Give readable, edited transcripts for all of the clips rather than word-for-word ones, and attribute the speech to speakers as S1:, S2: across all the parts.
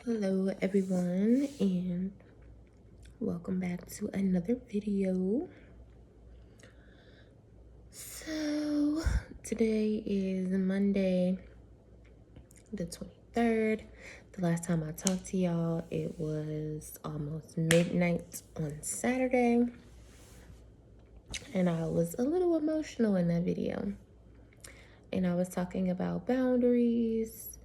S1: Hello everyone, and welcome back to another video. So today is Monday the 23rd. The last time I talked to y'all, it was almost midnight on Saturday, and I was a little emotional in that video. And I was talking about boundaries,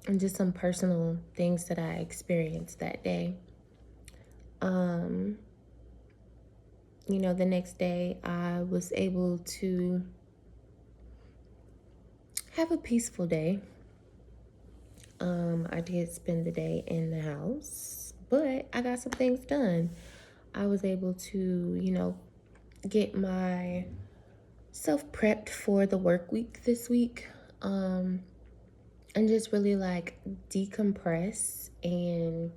S1: and just some personal things that I experienced that day. The next day I was able to have a peaceful day. I did spend the day in the house, but I got some things done. I was able to, get my self prepped for the work week this week. And just really like decompress and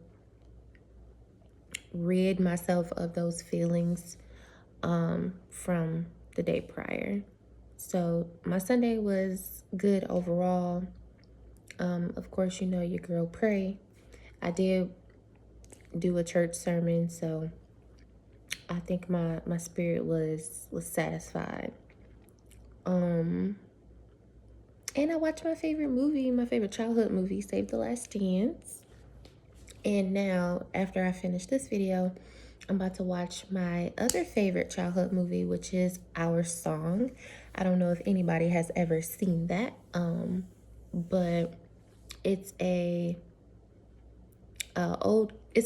S1: rid myself of those feelings from the day prior. So my Sunday was good overall. Of course, your girl pray. I did do a church sermon, so I think my spirit was satisfied. And I watched my favorite movie, my favorite childhood movie, Save the Last Dance. And now, after I finish this video, I'm about to watch my other favorite childhood movie, which is Our Song. I don't know if anybody has ever seen that, but it's it's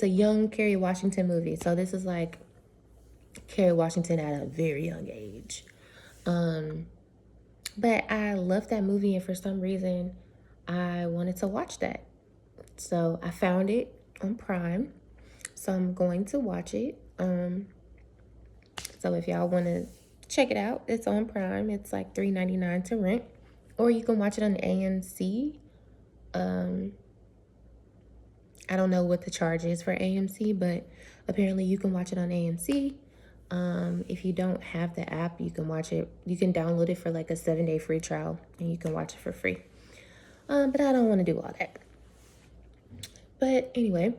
S1: a young Kerry Washington movie. So this is like Kerry Washington at a very young age. But I love that movie, and for some reason, I wanted to watch that. So I found it on Prime. So I'm going to watch it. So if y'all want to check it out, it's on Prime. It's like $3.99 to rent, or you can watch it on AMC. I don't know what the charge is for AMC, but apparently you can watch it on AMC. If you don't have the app, you can watch it. You can download it for like a 7-day free trial, and you can watch it for free. But I don't want to do all that. But anyway,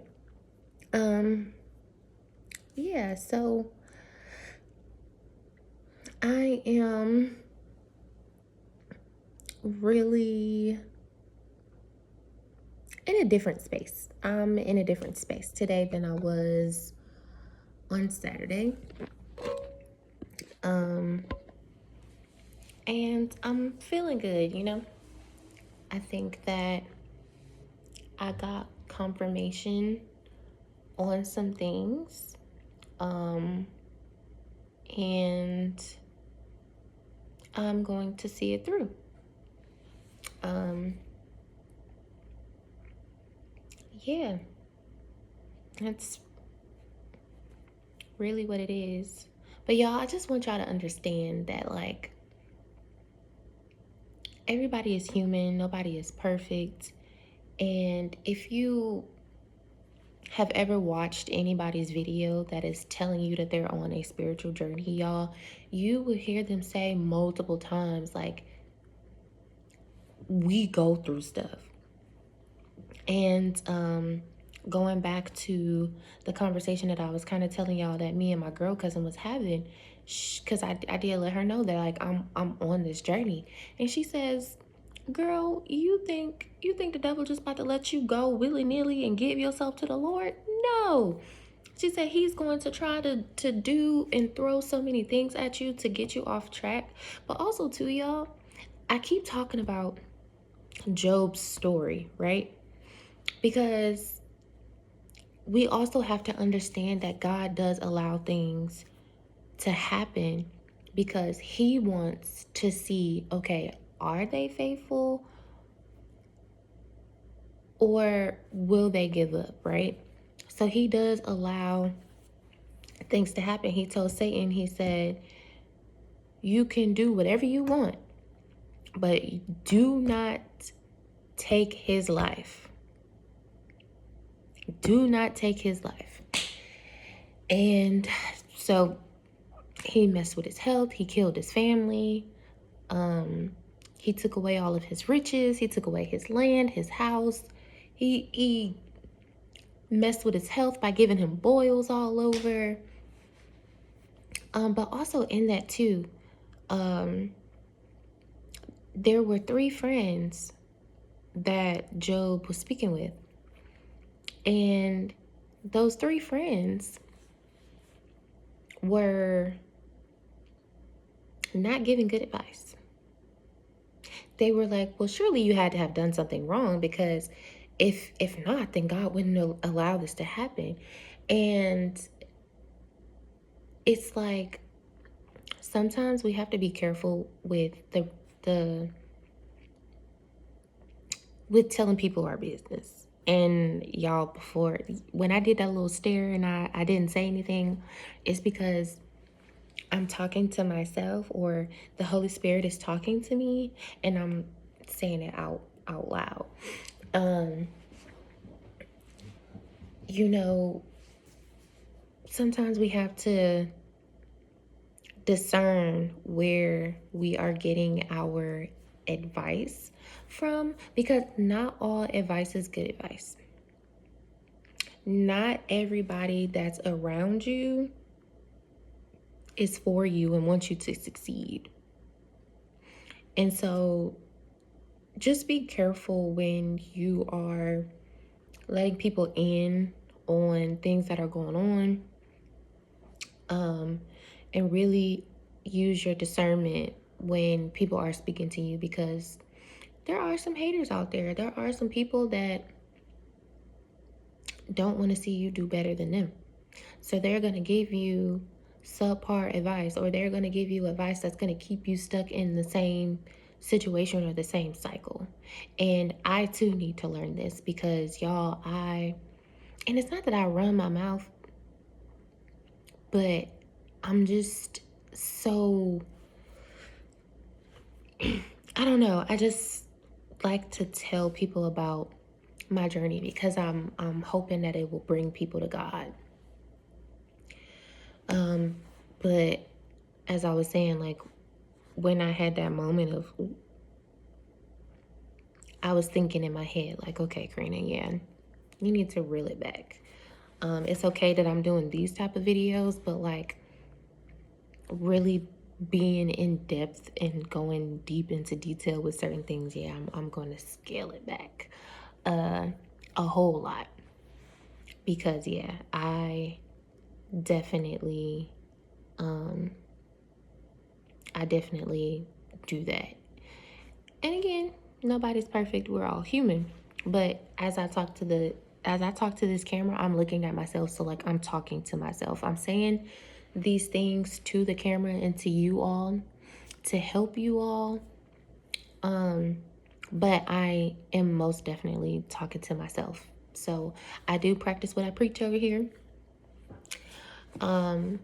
S1: yeah. So I am really in a different space. I'm in a different space today than I was on Saturday. And I'm feeling good, I think that I got confirmation on some things. And I'm going to see it through. Yeah. That's really what it is. But y'all, I just want y'all to understand that like everybody is human, nobody is perfect. And if you have ever watched anybody's video that is telling you that they're on a spiritual journey, y'all, you will hear them say multiple times, like, we go through stuff. And going back to the conversation that I was kind of telling y'all that me and my girl cousin was having, because I did let her know that like I'm on this journey, and she says, "Girl, you think the devil just about to let you go willy-nilly and give yourself to the Lord? No." She said he's going to try to do and throw so many things at you to get you off track. But also too, y'all, I keep talking about Job's story, right? Because we also have to understand that God does allow things to happen because he wants to see, okay, are they faithful or will they give up, right? So he does allow things to happen. He told Satan, he said, you can do whatever you want, but do not take his life. Do not take his life. And so he messed with his health. He killed his family. He took away all of his riches. He took away his land, his house. He messed with his health by giving him boils all over. But also in that too, there were 3 friends that Job was speaking with. And those 3 friends were not giving good advice. They were like, well, surely you had to have done something wrong, because if not, then God wouldn't allow this to happen. And it's like, sometimes we have to be careful with the with telling people our business. And y'all, before, when I did that little stare and I didn't say anything, it's because I'm talking to myself, or the Holy Spirit is talking to me, and I'm saying it out loud. You know, sometimes we have to discern where we are getting our advice from, because not all advice is good advice. Not everybody that's around you is for you and wants you to succeed. And so just be careful when you are letting people in on things that are going on, and really use your discernment when people are speaking to you, because there are some haters out there. There are some people that don't want to see you do better than them. So they're going to give you subpar advice, or they're going to give you advice that's going to keep you stuck in the same situation or the same cycle. And I too need to learn this, because y'all, and it's not that I run my mouth, but I'm just so, I don't know. I just like to tell people about my journey, because I'm hoping that it will bring people to God. But as I was saying, like, when I had that moment of, I was thinking in my head, like, okay, Karina, yeah, you need to reel it back. It's okay that I'm doing these type of videos, but like, really being in depth and going deep into detail with certain things, yeah, I'm going to scale it back a whole lot, because yeah, I definitely do that. And again, nobody's perfect. We're all human. But as I talk to this camera, I'm looking at myself. So like, I'm talking to myself. I'm saying these things to the camera and to you all to help you all. But I am most definitely talking to myself. So I do practice what I preach over here. But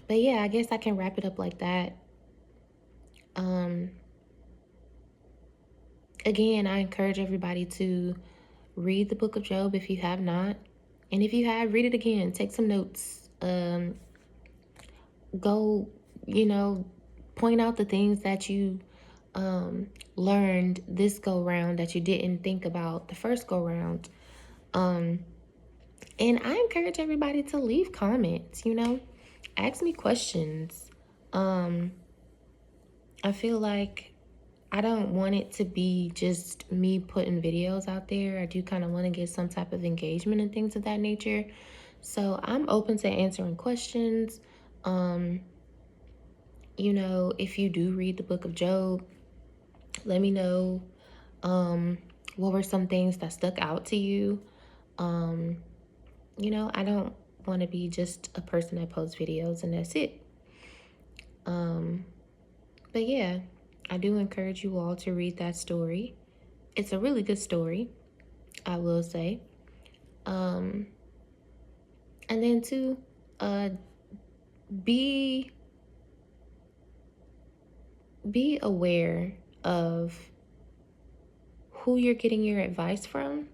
S1: yeah, I guess I can wrap it up like that. Again, I encourage everybody to read the book of Job if you have not. And if you have, read it again. Take some notes. Go, point out the things that you learned this go round that you didn't think about the first go round. And I encourage everybody to leave comments, ask me questions. I feel like I don't want it to be just me putting videos out there. I do kind of want to get some type of engagement and things of that nature. So I'm open to answering questions. If you do read the book of Job, let me know what were some things that stuck out to you. I don't want to be just a person that posts videos and that's it. But yeah, I do encourage you all to read that story. It's a really good story, I will say. And then to be aware of who you're getting your advice from,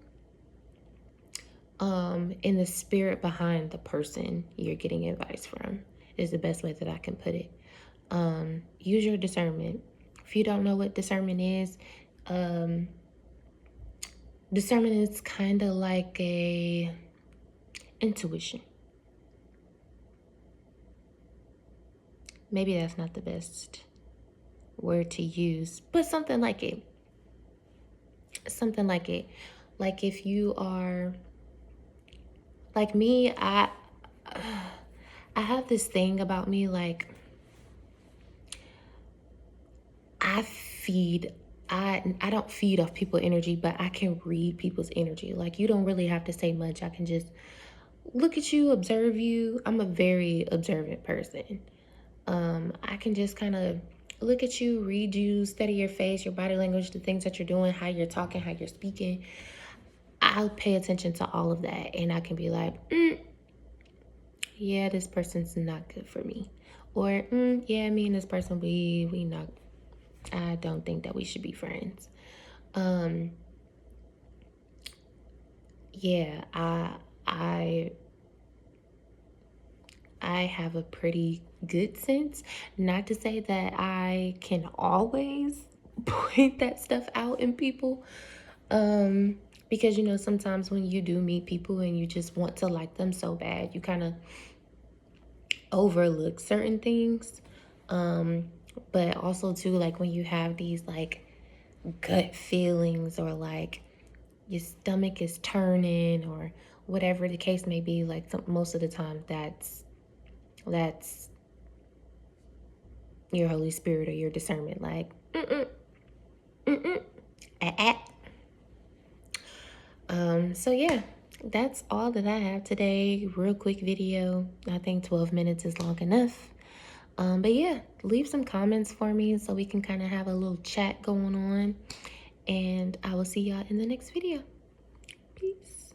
S1: and the spirit behind the person you're getting advice from is the best way that I can put it. Use your discernment. If you don't know what discernment is, um, discernment is kind of like a intuition. Maybe that's not the best word to use, but something like it. Something like it. Like if you are like me, I have this thing about me, like I feed I don't feed off people energy, but I can read people's energy. Like you don't really have to say much. I can just look at you, observe you. I'm a very observant person. I can just kind of look at you, read you, study your face, your body language, the things that you're doing, how you're talking, how you're speaking. I'll pay attention to all of that, and I can be like, yeah, this person's not good for me, or yeah, me and this person, we not. I don't think that we should be friends. Um, yeah, I I have a pretty good sense. Not to say that I can always point that stuff out in people. Um, because you know, sometimes when you do meet people and you just want to like them so bad, you kind of overlook certain things. Um, but also too, like when you have these like gut feelings, or like your stomach is turning, or whatever the case may be, like most of the time that's your Holy Spirit or your discernment, like ah, ah. So yeah, that's all that I have today. Real quick video. I think 12 minutes is long enough. But yeah, leave some comments for me so we can kind of have a little chat going on. And I will see y'all in the next video. Peace.